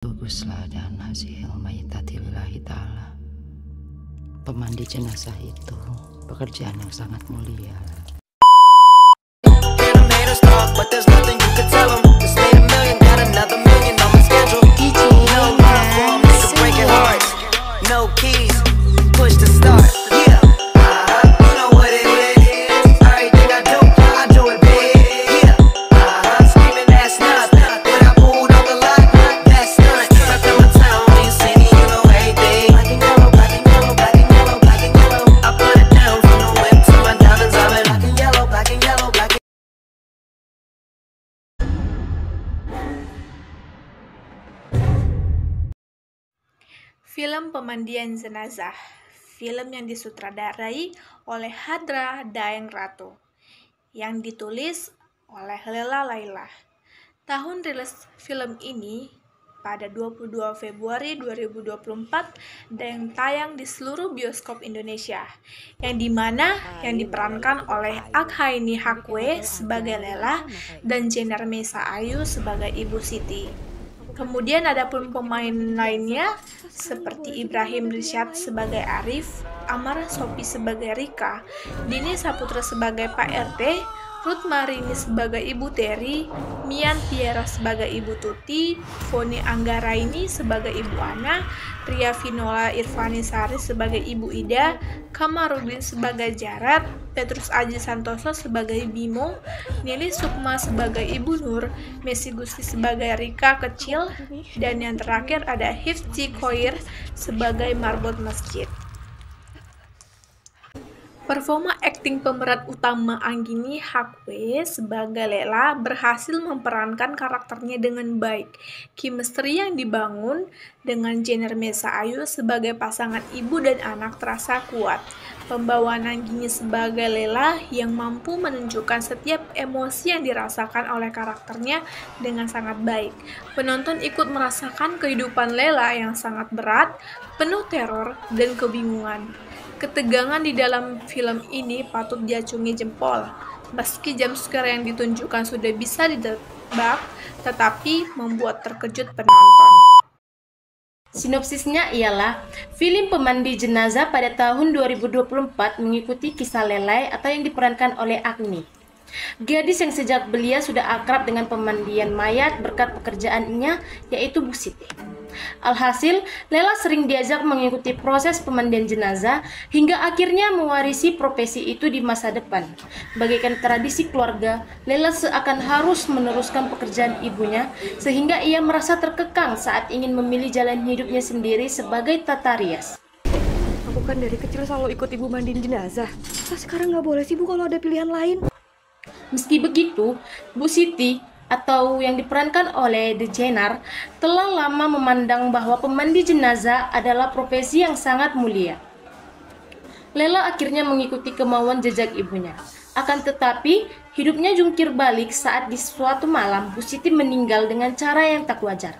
Baguslah dan hasil mayitati lillahi ta'ala. Pemandi jenazah itu pekerjaan yang sangat mulia. Film Pemandian Jenazah, film yang disutradarai oleh Hadra Daeng Ratu, yang ditulis oleh Lela Laila. Tahun rilis film ini pada 22 Februari 2024 dan tayang di seluruh bioskop Indonesia, yang diperankan oleh Aghaini Hakwe sebagai Lela dan Jenar Mesa Ayu sebagai Ibu Siti. Kemudian ada pun pemain lainnya seperti Ibrahim Rishad sebagai Arif, Amar Sopi sebagai Rika, Dini Saputra sebagai Pak RT, Ruth Marini sebagai Ibu Teri, Mian Tiara sebagai Ibu Tuti, Foni Anggaraini sebagai Ibu Ana, Ria Vinola Irfani Sari sebagai Ibu Ida, Kamarudin sebagai Jarat, Petrus Aji Santoso sebagai Bimo, Nili Sukma sebagai Ibu Nur, Messi Gusti sebagai Rika Kecil, dan yang terakhir ada Hifzi Khoir sebagai Marbot Masjid. Performa akting pemeran utama Anggini Hakwe sebagai Lela berhasil memperankan karakternya dengan baik. Chemistry yang dibangun dengan Jenar Mesa Ayu sebagai pasangan ibu dan anak terasa kuat. Pembawaan Anggini sebagai Lela yang mampu menunjukkan setiap emosi yang dirasakan oleh karakternya dengan sangat baik. Penonton ikut merasakan kehidupan Lela yang sangat berat, penuh teror dan kebingungan. Ketegangan di dalam film ini patut diacungi jempol. Meski jumpscare yang ditunjukkan sudah bisa ditebak, tetapi membuat terkejut penonton. Sinopsisnya ialah, film Pemandi Jenazah pada tahun 2024 mengikuti kisah Lelai atau yang diperankan oleh Agni. Gadis yang sejak belia sudah akrab dengan pemandian mayat berkat pekerjaannya, yaitu Bu Siti. Alhasil, Lela sering diajak mengikuti proses pemandian jenazah hingga akhirnya mewarisi profesi itu di masa depan. Bagaikan tradisi keluarga, Lela seakan harus meneruskan pekerjaan ibunya sehingga ia merasa terkekang saat ingin memilih jalan hidupnya sendiri sebagai tata rias. Aku kan dari kecil selalu ikut ibu mandiin jenazah. Sekarang nggak boleh sih Bu kalau ada pilihan lain? Meski begitu, Bu Siti atau yang diperankan oleh The Jenar telah lama memandang bahwa pemandi jenazah adalah profesi yang sangat mulia. Lela akhirnya mengikuti kemauan jejak ibunya. Akan tetapi, hidupnya jungkir balik saat di suatu malam Bu Siti meninggal dengan cara yang tak wajar.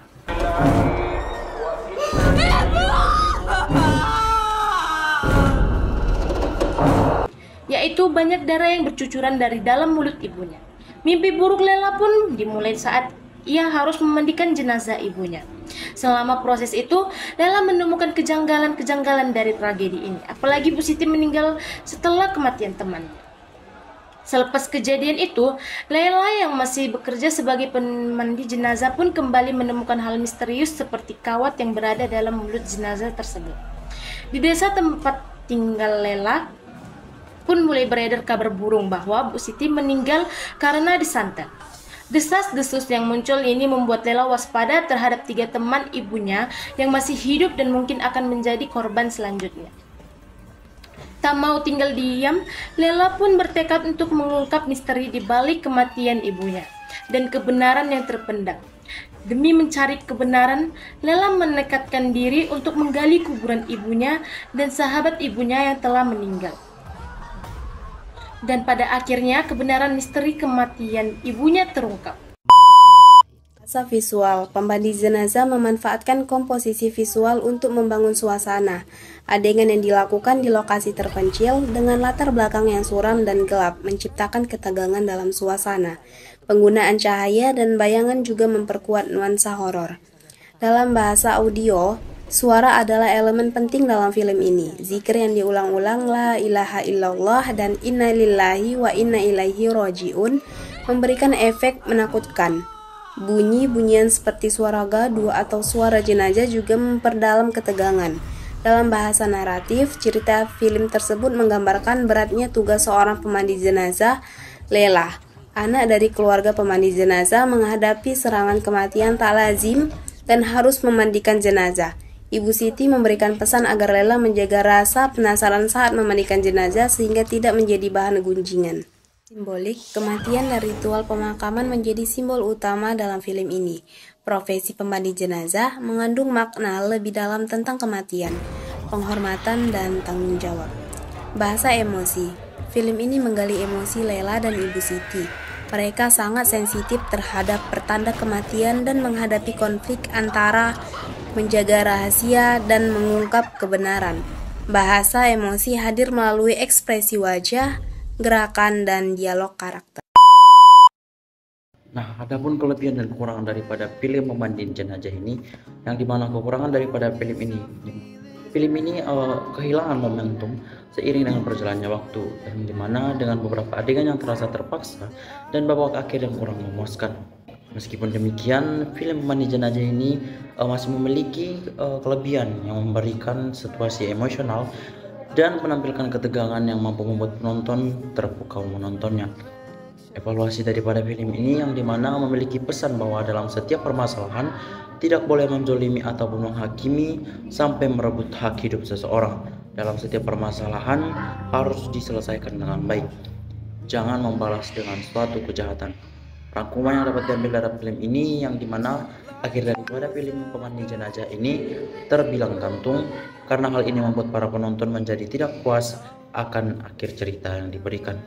Yaitu banyak darah yang bercucuran dari dalam mulut ibunya. Mimpi buruk Lela pun dimulai saat ia harus memandikan jenazah ibunya. Selama proses itu, Lela menemukan kejanggalan-kejanggalan dari tragedi ini. Apalagi Bu Siti meninggal setelah kematian temannya. Selepas kejadian itu, Lela yang masih bekerja sebagai pemandi jenazah pun kembali menemukan hal misterius seperti kawat yang berada dalam mulut jenazah tersebut. Di desa tempat tinggal Lela pun mulai beredar kabar burung bahwa Bu Siti meninggal karena disantet. Desas-desus yang muncul ini membuat Lela waspada terhadap 3 teman ibunya yang masih hidup dan mungkin akan menjadi korban selanjutnya. Tak mau tinggal diam, Lela pun bertekad untuk mengungkap misteri di balik kematian ibunya dan kebenaran yang terpendam. Demi mencari kebenaran, Lela menekadkan diri untuk menggali kuburan ibunya dan sahabat ibunya yang telah meninggal. Dan pada akhirnya kebenaran misteri kematian ibunya terungkap. Bahasa visual, pemandi jenazah memanfaatkan komposisi visual untuk membangun suasana. Adegan yang dilakukan di lokasi terpencil dengan latar belakang yang suram dan gelap menciptakan ketegangan dalam suasana. Penggunaan cahaya dan bayangan juga memperkuat nuansa horor. Dalam bahasa audio, suara adalah elemen penting dalam film ini. Zikir yang diulang-ulang la ilaha illallah dan inna lillahi wa inna ilaihi roji'un memberikan efek menakutkan. Bunyi-bunyian seperti suara gaduh atau suara jenazah juga memperdalam ketegangan. Dalam bahasa naratif, cerita film tersebut menggambarkan beratnya tugas seorang pemandi jenazah, Lela, anak dari keluarga pemandi jenazah menghadapi serangan kematian tak lazim dan harus memandikan jenazah. Ibu Siti memberikan pesan agar Lela menjaga rasa penasaran saat memandikan jenazah sehingga tidak menjadi bahan gunjingan. Simbolik, kematian dan ritual pemakaman menjadi simbol utama dalam film ini. Profesi pemandi jenazah mengandung makna lebih dalam tentang kematian, penghormatan, dan tanggung jawab. Bahasa emosi, film ini menggali emosi Lela dan Ibu Siti. Mereka sangat sensitif terhadap pertanda kematian dan menghadapi konflik antara menjaga rahasia dan mengungkap kebenaran. Bahasa emosi hadir melalui ekspresi wajah, gerakan, dan dialog karakter. Nah, adapun kelebihan dan kekurangan daripada film Pemandian Jenazah ini, yang dimana kekurangan daripada film ini kehilangan momentum seiring dengan berjalannya waktu, yang dimana dengan beberapa adegan yang terasa terpaksa dan babak akhir yang kurang memuaskan. Meskipun demikian, film Pemandian Jenazah ini masih memiliki kelebihan yang memberikan situasi emosional dan menampilkan ketegangan yang mampu membuat penonton terpukau menontonnya. Evaluasi daripada film ini yang dimana memiliki pesan bahwa dalam setiap permasalahan tidak boleh menzolimi ataupun menghakimi sampai merebut hak hidup seseorang. Dalam setiap permasalahan harus diselesaikan dengan baik. Jangan membalas dengan suatu kejahatan. Rangkuman yang dapat diambil dari film ini yang dimana akhir daripada film Pemandian Jenazah ini terbilang gantung, karena hal ini membuat para penonton menjadi tidak puas akan akhir cerita yang diberikan.